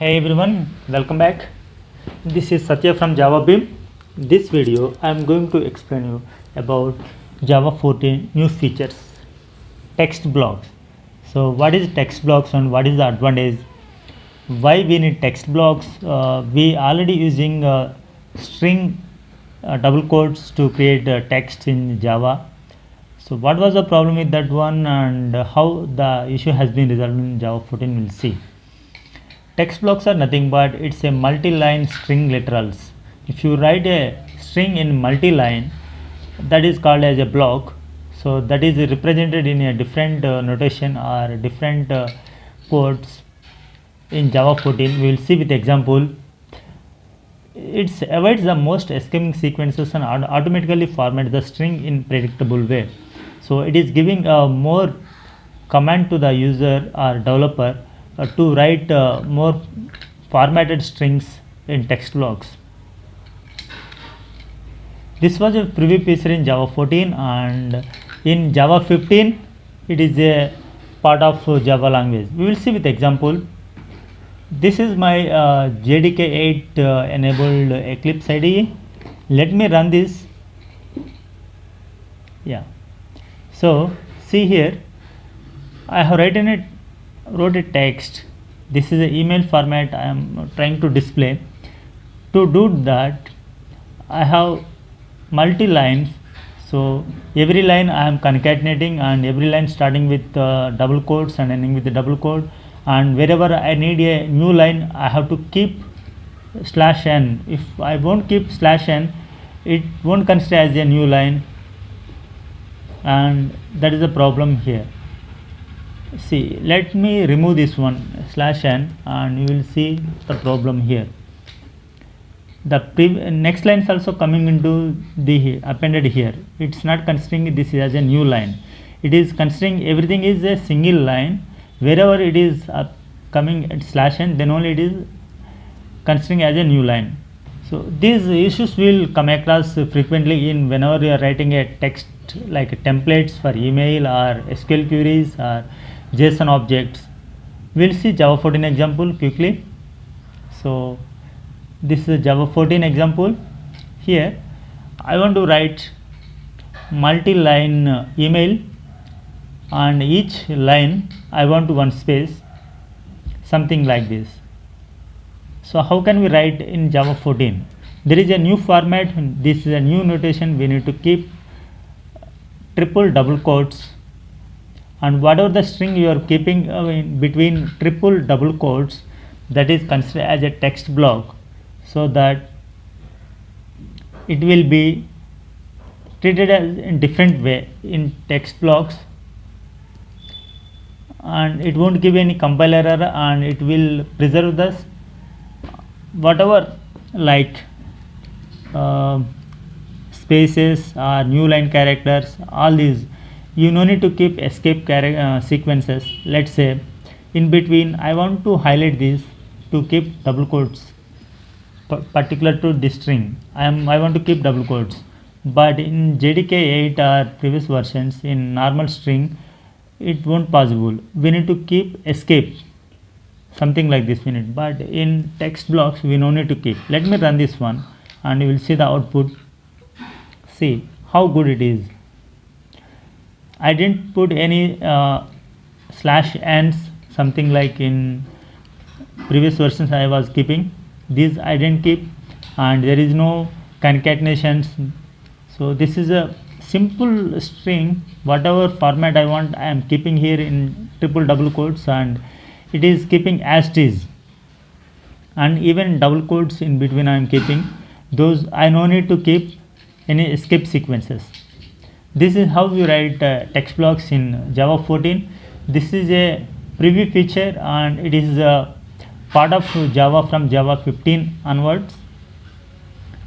Hey everyone, welcome back. This is Satya from Java Beam. This video I am going to explain you about Java 14 new features, text blocks. So what is text blocks and what is the advantage? Why we need text blocks? We already using string double quotes to create text in Java. So what was the problem with that one and how the issue has been resolved in Java 14? We'll see. Text blocks are nothing but it's a multi-line string literals. If you write a string in multi-line, that is called as a block. So that is represented in a different notation or different codes in Java 14. We will see with example. It avoids the most escaping sequences and automatically formats the string in predictable way. So it is giving a more command to the user or developer to write more formatted strings in text blocks. This was a preview feature in Java 14 and in Java 15 it is a part of Java language. We will see with example. This is my JDK 8 enabled Eclipse IDE. Let me run this. Yeah. So see here, I have wrote a text. This is an email format I am trying to display. To do that, I have multi lines. So every line I am concatenating, and every line starting with double quotes and ending with the double quote. And wherever I need a new line, I have to keep /n. If I won't keep /n, it won't consider as a new line, and that is the problem here. See, let me remove this one /n and you will see the problem here. The next line is also coming into the appended here. It's not considering this as a new line. It is considering everything is a single line. Wherever it is coming at /n, then only it is considering as a new line. So these issues will come across frequently in whenever you are writing a text like templates for email or SQL queries or JSON objects. We'll see Java 14 example quickly. So this is a Java 14 example. Here I want to write multi-line email, and each line I want to one space, something like this. So how can we write in Java 14? There is a new format. This is a new notation. We need to keep triple double quotes, and whatever the string you are keeping in between triple double quotes, that is considered as a text block, so that it will be treated as in different way in text blocks, and it won't give any compiler error, and it will preserve this whatever like spaces or new line characters, all these. You no need to keep escape sequences. Let's say in between I want to highlight this to keep double quotes particular to this string. I want to keep double quotes, but in JDK 8 or previous versions in normal string it won't possible. We need to keep escape, something like this we need, but in text blocks we no need to keep. Let me run this one and you will see the output. See how good it is. I didn't put any /n's, something like in previous versions I was keeping. These I didn't keep, and there is no concatenations. So this is a simple string. Whatever format I want, I am keeping here in triple double quotes, and it is keeping as it is. And even double quotes in between I am keeping. Those I no need to keep any escape sequences. This is how we write text blocks in Java 14. This is a preview feature, and it is part of Java from Java 15 onwards.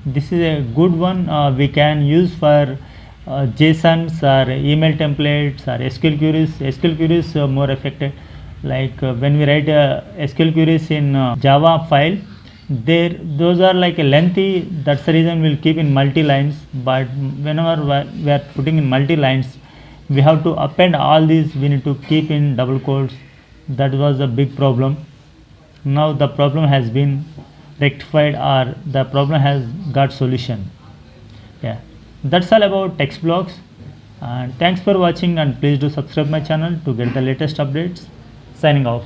This is a good one. We can use for JSONs or email templates or SQL queries. SQL queries more effective. Like when we write SQL queries in Java file, those are like a lengthy. That's the reason we'll keep in multi lines. But whenever we are putting in multi lines, we have to append all these. We need to keep in double quotes. That was a big problem. now the problem has been rectified or the problem has got solution. Yeah, that's all about text blocks, and thanks for watching, and please do subscribe my channel to get the latest updates. Signing off.